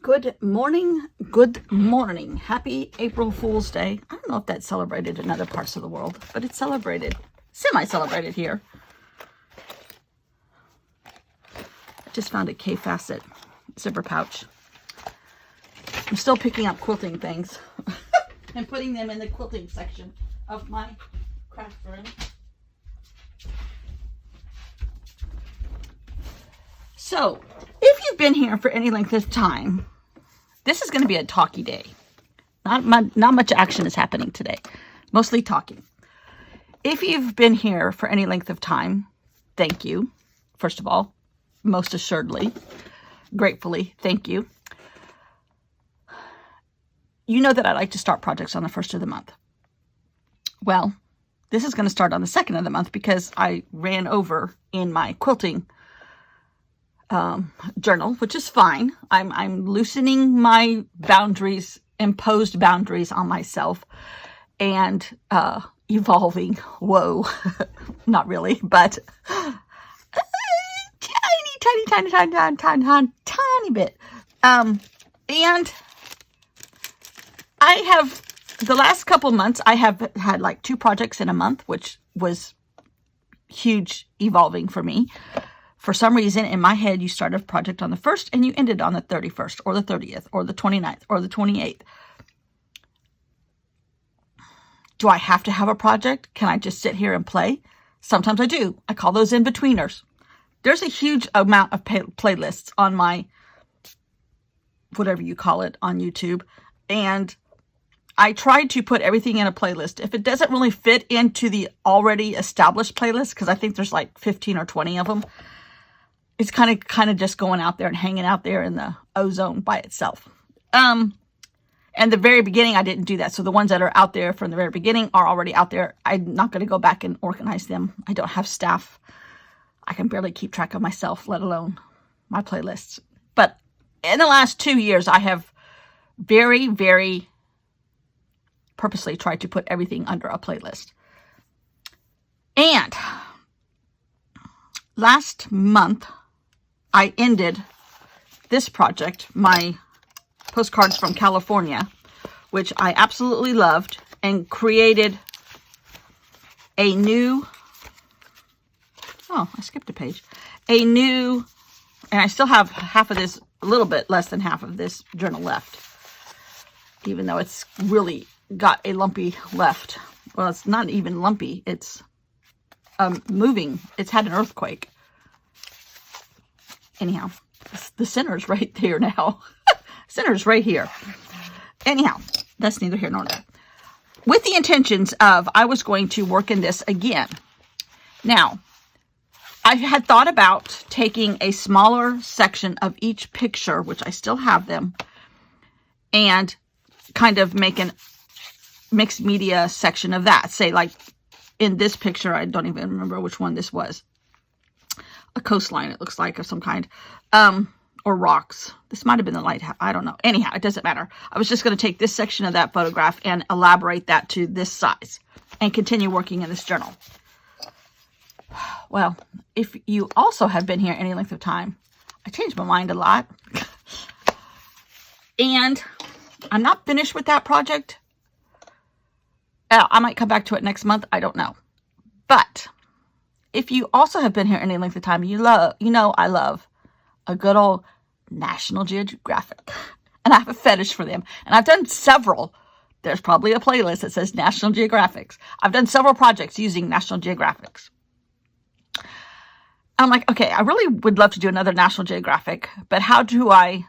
Good morning. Good morning. Happy April Fool's Day. I don't know if that's celebrated in other parts of the world, but it's celebrated, semi-celebrated here. I just found a K-Facet zipper pouch. I'm still picking up quilting things and putting them in the quilting section of my craft room. So, if you've been here for any length of time, this is going to be a talky day. Not much action is happening today. Mostly talking. If you've been here for any length of time, thank you. First of all, most assuredly, gratefully, thank you. You know that I like to start projects on the first of the month. Well, this is going to start on the second of the month because I ran over in my quilting journal, which is fine. I'm loosening my boundaries, imposed boundaries on myself, and evolving. Whoa, not really, but tiny bit. And I have the last couple months. I have had like 2 projects in a month, which was huge evolving for me. For some reason, in my head, you start a project on the 1st and you ended on the 31st or the 30th or the 29th or the 28th. Do I have to have a project? Can I just sit here and play? Sometimes I do. I call those in-betweeners. There's a huge amount of playlists on my, whatever you call it, on YouTube. And I tried to put everything in a playlist. If it doesn't really fit into the already established playlist, because I think there's like 15 or 20 of them, it's kind of just going out there and hanging out there in the ozone by itself. And the very beginning, I didn't do that. So the ones that are out there from the very beginning are already out there. I'm not going to go back and organize them. I don't have staff. I can barely keep track of myself, let alone my playlists. But in the last 2 years, I have very, very purposely tried to put everything under a playlist. And last month, I ended this project, my postcards from California, which I absolutely loved, and created a new, I skipped a page, and I still have half of this, a little bit less than half of this journal left, even though it's really got a lumpy left. Well, it's not even lumpy, it's moving. It's had an earthquake. Anyhow, the center's right there now. Center's right here. Anyhow, that's neither here nor there. With the intentions of I was going to work in this again. Now, I had thought about taking a smaller section of each picture, which I still have them, and kind of make an mixed media section of that. Say like in this picture, I don't even remember which one this was. A coastline, it looks like, of some kind, or rocks. This might have been the lighthouse. I don't know. Anyhow, it doesn't matter. I was just going to take this section of that photograph and elaborate that to this size and continue working in this journal. Well, if you also have been here any length of time, I changed my mind a lot. And I'm not finished with that project. I might come back to it next month. I don't know. But if you also have been here any length of time, you know I love a good old National Geographic. And I have a fetish for them. And I've done several. There's probably a playlist that says National Geographics. I've done several projects using National Geographics. I'm like, okay, I really would love to do another National Geographic, but how do I?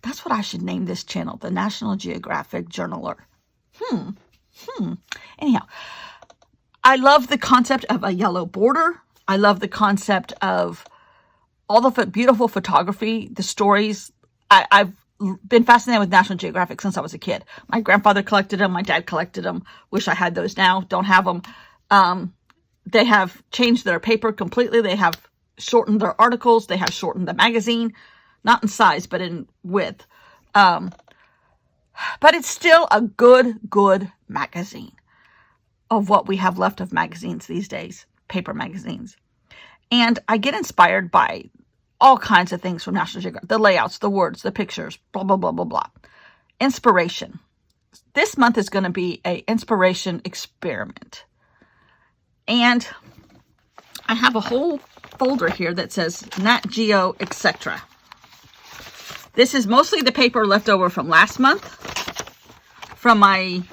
That's what I should name this channel, the National Geographic Journaler. Anyhow, I love the concept of a yellow border. I love the concept of all the beautiful photography, the stories. I've been fascinated with National Geographic since I was a kid. My grandfather collected them. My dad collected them. Wish I had those now. Don't have them. They have changed their paper completely. They have shortened their articles. They have shortened the magazine. Not in size, but in width. But it's still a good magazine of what we have left of magazines these days, paper magazines. And I get inspired by all kinds of things from National Geographic. The layouts, the words, the pictures, blah, blah, blah, blah, blah. Inspiration. This month is going to be an inspiration experiment. And I have a whole folder here that says Nat Geo, etc. This is mostly the paper left over from last month, from a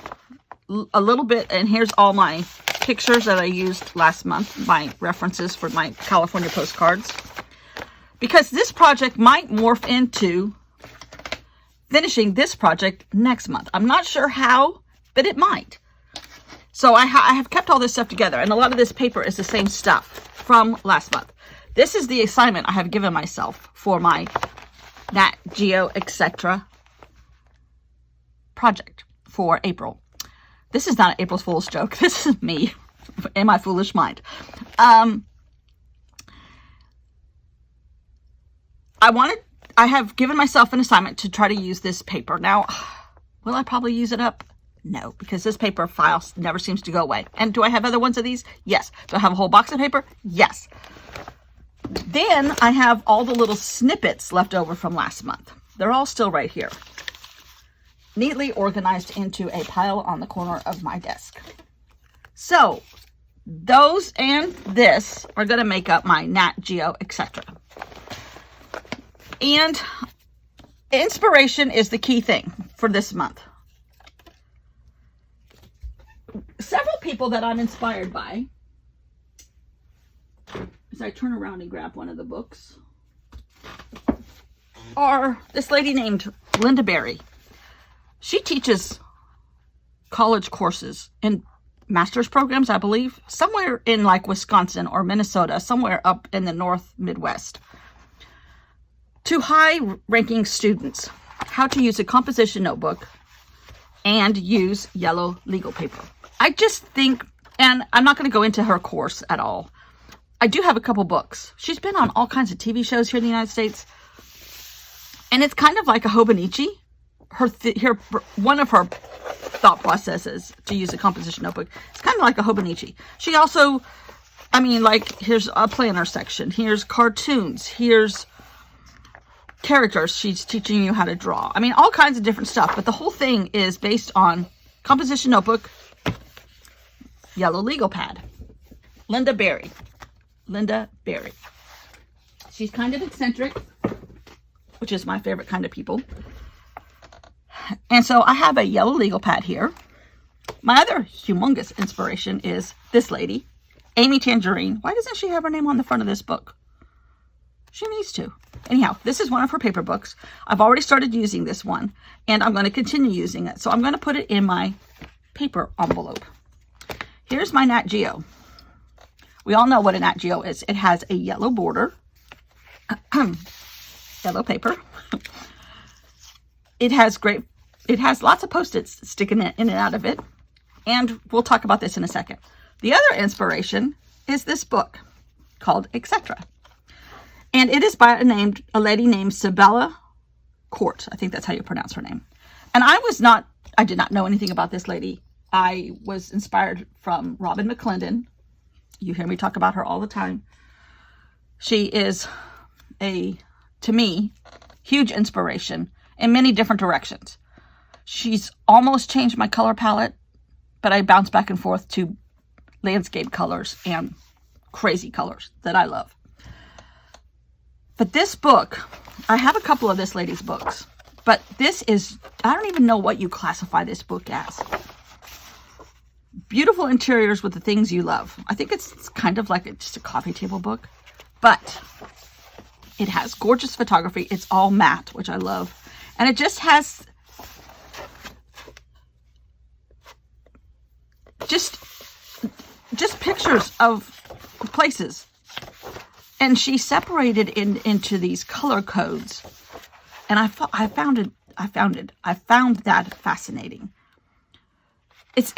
little bit, and here's all my pictures that I used last month, my references for my California postcards. Because this project might morph into finishing this project next month. I'm not sure how, but it might. So I have kept all this stuff together, and a lot of this paper is the same stuff from last month. This is the assignment I have given myself for my Nat Geo, etc. project for April. This is not an April Fool's joke. This is me in my foolish mind. I have given myself an assignment to try to use this paper. Now, will I probably use it up? No, because this paper file never seems to go away. And do I have other ones of these? Yes. Do I have a whole box of paper? Yes. Then I have all the little snippets left over from last month. They're all still right here, neatly organized into a pile on the corner of my desk. So those and this are going to make up my Nat Geo, etc. And inspiration is the key thing for this month. Several people that I'm inspired by, as I turn around and grab one of the books, are this lady named Linda Berry. She teaches college courses in master's programs, I believe, somewhere in like Wisconsin or Minnesota, somewhere up in the North Midwest, to high-ranking students, how to use a composition notebook and use yellow legal paper. I just think, and I'm not going to go into her course at all. I do have a couple books. She's been on all kinds of TV shows here in the United States. And it's kind of like a Hobonichi. One of her thought processes to use a composition notebook. It's kind of like a Hobonichi. She also, I mean, like, here's a planner section. Here's cartoons. Here's characters she's teaching you how to draw. I mean, all kinds of different stuff. But the whole thing is based on composition notebook, yellow legal pad. Linda Berry. Linda Berry. She's kind of eccentric, which is my favorite kind of people. And so I have a yellow legal pad here. My other humongous inspiration is this lady, Amy Tangerine. Why doesn't she have her name on the front of this book? She needs to. Anyhow, this is one of her paper books. I've already started using this one, and I'm going to continue using it. So I'm going to put it in my paper envelope. Here's my Nat Geo. We all know what a Nat Geo is. It has a yellow border, yellow paper. It has lots of Post-its sticking in and out of it. And we'll talk about this in a second. The other inspiration is this book called Etc. And it is by a lady named Sabella Court. I think that's how you pronounce her name. And I did not know anything about this lady. I was inspired from Robin McClendon. You hear me talk about her all the time. She is to me, huge inspiration in many different directions. She's almost changed my color palette, but I bounce back and forth to landscape colors and crazy colors that I love. But this book, I have a couple of this lady's books, but this is, I don't even know what you classify this book as. Beautiful interiors with the things you love. I think it's kind of like just a coffee table book, but it has gorgeous photography. It's all matte, which I love. And it just has just pictures of places. And she separated into these color codes. And I found that fascinating. It's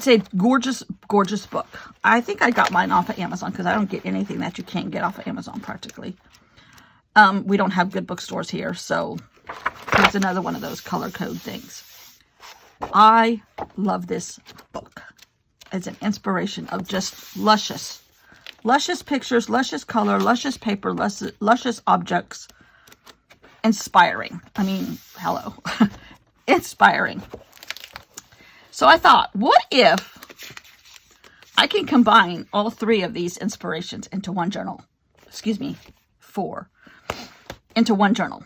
a gorgeous, gorgeous book. I think I got mine off of Amazon because I don't get anything that you can't get off of Amazon practically. We don't have good bookstores here, so here's another one of those color code things. I love this book. It's an inspiration of just luscious Luscious pictures, luscious color, luscious paper, luscious objects. Inspiring. I mean, hello. Inspiring. So I thought, what if I can combine all 3 of these inspirations into one journal? Excuse me, 4. Into one journal.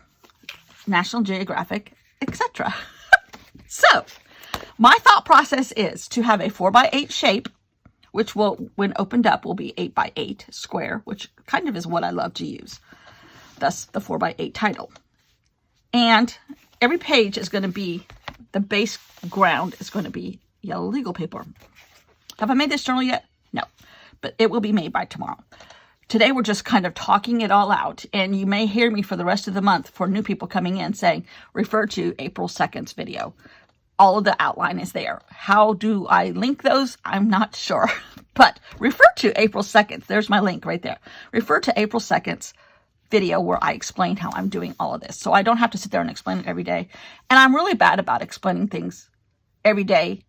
National Geographic, etc. So, my thought process is to have a 4x8 shape, which will, when opened up, will be 8x8 square, which kind of is what I love to use. Thus, the 4x8 title. And every page is going to be, the base ground is going to be yellow legal paper. Have I made this journal yet? No, but it will be made by tomorrow. Today, we're just kind of talking it all out, and you may hear me for the rest of the month for new people coming in saying, refer to April 2nd's video. All of the outline is there. How do I link those? I'm not sure, but refer to April 2nd. There's my link right there. Refer to April 2nd's video where I explain how I'm doing all of this. So I don't have to sit there and explain it every day. And I'm really bad about explaining things every day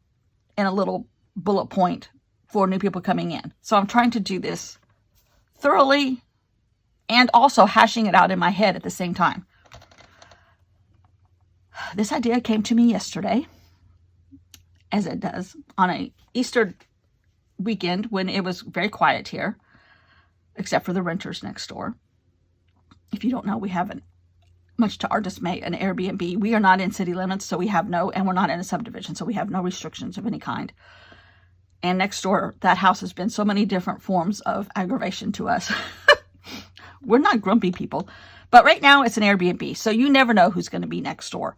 in a little bullet point for new people coming in. So I'm trying to do this thoroughly and also hashing it out in my head at the same time. This idea came to me yesterday, as it does, on a Easter weekend when it was very quiet here, except for the renters next door. If you don't know, we have, much to our dismay, an Airbnb. We are not in city limits, so we have no, and we're not in a subdivision, so we have no restrictions of any kind. And next door, that house has been so many different forms of aggravation to us. We're not grumpy people, but right now it's an Airbnb, so you never know who's going to be next door.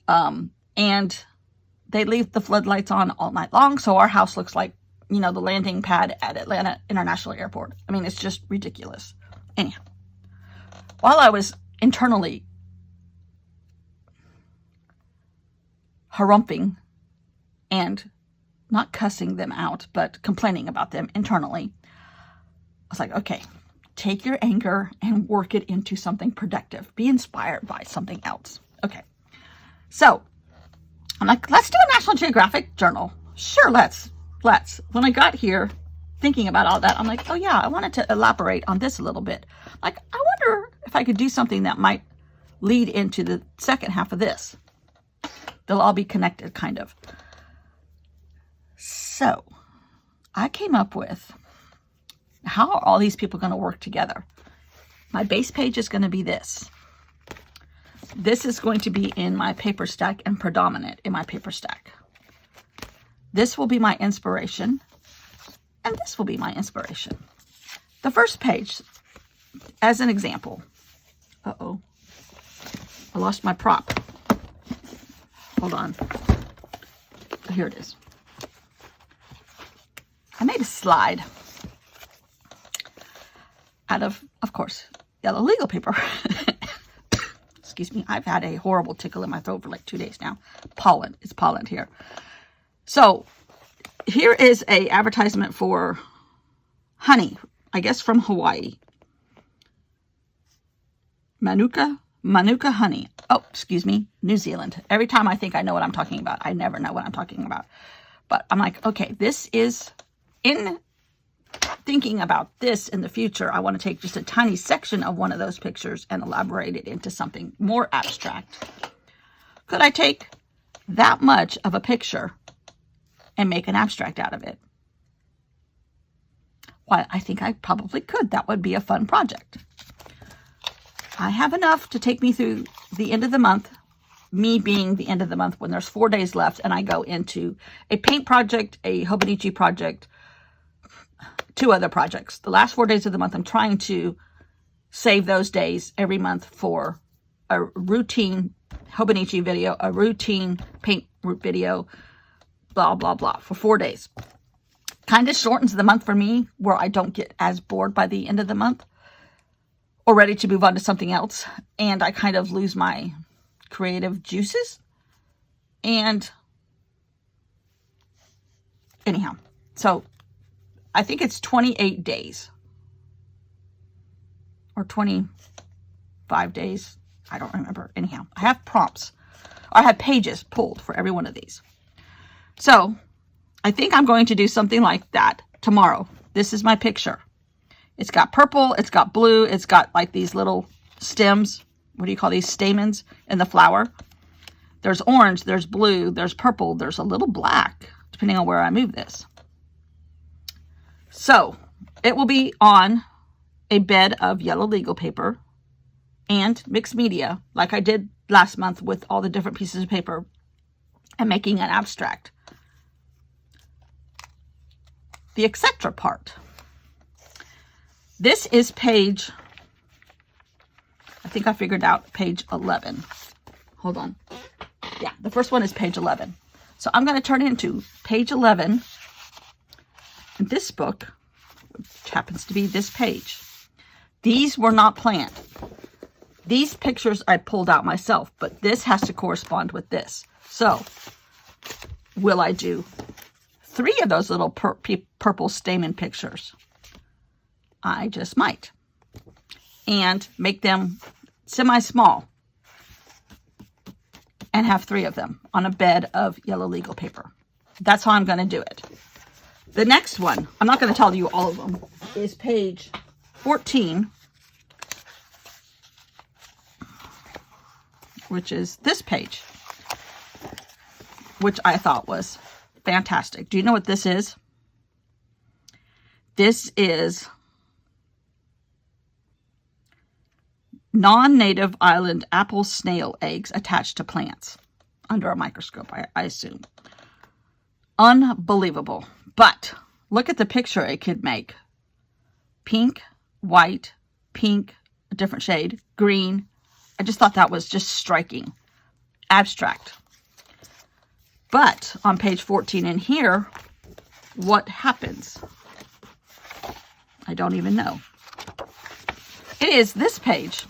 And they leave the floodlights on all night long, so our house looks like, you know, the landing pad at Atlanta International Airport. I mean, it's just ridiculous. Anyhow, while I was internally harumping and not cussing them out, but complaining about them internally, I was like, okay, take your anger and work it into something productive. Be inspired by something else. Okay. So I'm like, let's do a National Geographic journal. Sure, let's. When I got here thinking about all that, I'm like, oh yeah, I wanted to elaborate on this a little bit. Like, I wonder if I could do something that might lead into the second half of this. They'll all be connected, kind of. So I came up with, how are all these people going to work together? My base page is going to be this. This is going to be in my paper stack and predominant in my paper stack. This will be my inspiration, and this will be my inspiration. The first page, as an example. Uh-oh. I lost my prop. Hold on. Here it is. I made a slide out of course, yellow legal paper. Excuse me. I've had a horrible tickle in my throat for like 2 days now. Pollen. It's pollen here. So here is a advertisement for honey, I guess from Hawaii. Manuka honey. Oh, excuse me, New Zealand. Every time I think I know what I'm talking about, I never know what I'm talking about. But I'm like, okay, this is, in thinking about this in the future, I want to take just a tiny section of one of those pictures and elaborate it into something more abstract. Could I take that much of a picture and make an abstract out of it? Well, I think I probably could. That would be a fun project. I have enough to take me through the end of the month, me being the end of the month when there's 4 days left, and I go into a paint project, a Hobonichi project, 2 other projects. The last 4 days of the month, I'm trying to save those days every month for a routine Hobonichi video, a routine paint video, blah, blah, blah, for 4 days. Kind of shortens the month for me, where I don't get as bored by the end of the month or ready to move on to something else. And I kind of lose my creative juices. And anyhow, so I think it's 28 days or 25 days. I don't remember. Anyhow, I have prompts. I have pages pulled for every one of these. So I think I'm going to do something like that tomorrow. This is my picture. It's got purple, it's got blue, it's got like these little stems. What do you call these? Stamens in the flower. There's orange, there's blue, there's purple, there's a little black, depending on where I move this. So it will be on a bed of yellow legal paper and mixed media, like I did last month with all the different pieces of paper and making an abstract. The etc. part. This is page, I think I figured out page 11. Hold on. Yeah, the first one is page 11. So I'm going to turn into page 11 in this book, which happens to be this page. These were not planned. These pictures I pulled out myself, but this has to correspond with this. So, will I do 3 of those little purple stamen pictures? I just might. And make them semi-small. And have 3 of them on a bed of yellow legal paper. That's how I'm going to do it. The next one, I'm not going to tell you all of them, is page 14, which is this page, which I thought was fantastic. Do you know what this is? This is non-native island apple snail eggs attached to plants under a microscope, I assume. Unbelievable. But look at the picture it could make. Pink, white, pink, a different shade, green. I just thought that was just striking. Abstract. But on page 14 in here, what happens? I don't even know. It is this page,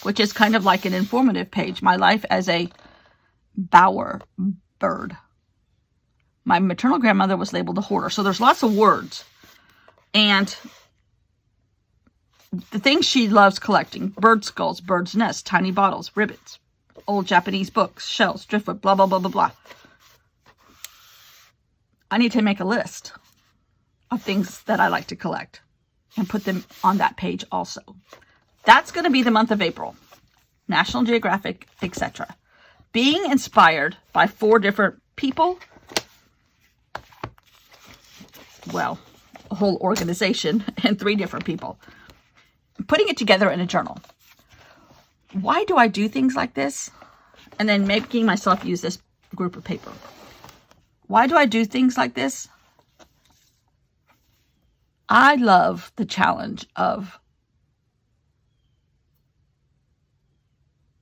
which is kind of like an informative page. My life as a bower bird. My maternal grandmother was labeled a hoarder. So there's lots of words. And the things she loves collecting: bird skulls, bird's nests, tiny bottles, ribbons, old Japanese books, shells, driftwood, blah, blah, blah, blah, blah. I need to make a list of things that I like to collect and put them on that page also. That's going to be the month of April. National Geographic, etc. Being inspired by 4 different people. Well, a whole organization and 3 different people. Putting it together in a journal. Why do I do things like this? And then making myself use this group of paper. Why do I do things like this? I love the challenge of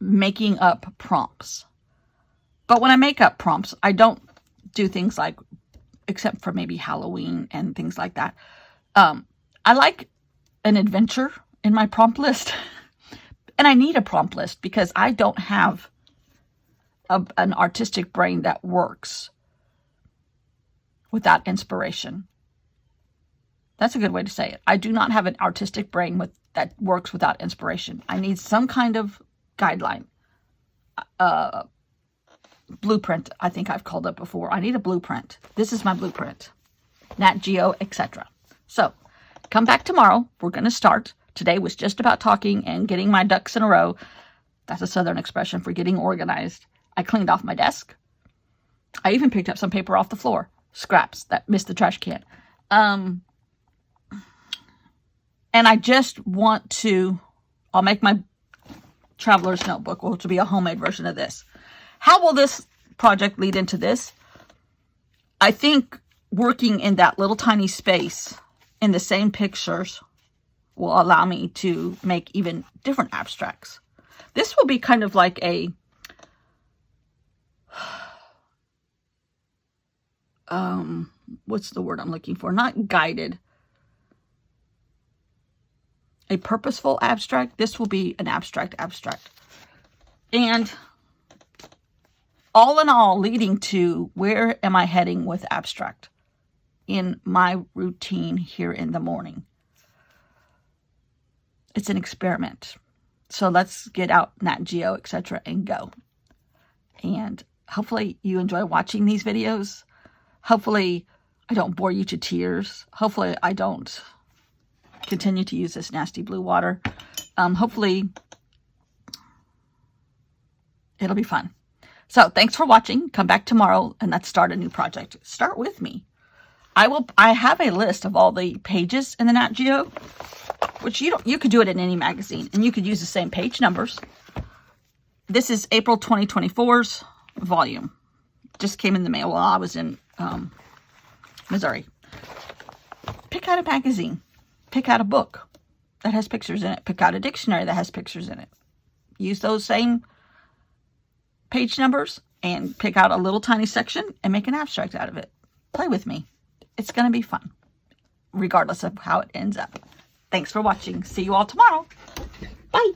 making up prompts. But when I make up prompts, I don't do things like, except for maybe Halloween and things like that. I like an adventure in my prompt list. And I need a prompt list because I don't have an artistic brain that works without inspiration. That's a good way to say it. I do not have an artistic brain that works without inspiration. I need some kind of guideline. Blueprint, I think I've called it before. I need a blueprint. This is my blueprint. Nat Geo, etc. So, come back tomorrow. We're going to start. Today was just about talking and getting my ducks in a row. That's a Southern expression for getting organized. I cleaned off my desk. I even picked up some paper off the floor. Scraps that missed the trash can. And I just want to, I'll make my traveler's notebook, which will be a homemade version of this. How will this project lead into this? I think working in that little tiny space in the same pictures will allow me to make even different abstracts. This will be kind of like a what's the word I'm looking for? Not guided. A purposeful abstract. This will be an abstract. And all in all, leading to where am I heading with abstract in my routine here in the morning. It's an experiment. So let's get out Nat Geo, etc. and go. And hopefully you enjoy watching these videos. Hopefully I don't bore you to tears. Hopefully I don't continue to use this nasty blue water. Hopefully it'll be fun. So thanks for watching. Come back tomorrow and let's start a new project. Start with me. I have a list of all the pages in the Nat Geo, which you could do it in any magazine, and you could use the same page numbers. This is April 2024's volume. Just came in the mail while I was in Missouri. Pick out a magazine. Pick out a book that has pictures in it. Pick out a dictionary that has pictures in it. Use those same page numbers and pick out a little tiny section and make an abstract out of it. Play with me. It's going to be fun, regardless of how it ends up. Thanks for watching. See you all tomorrow. Bye.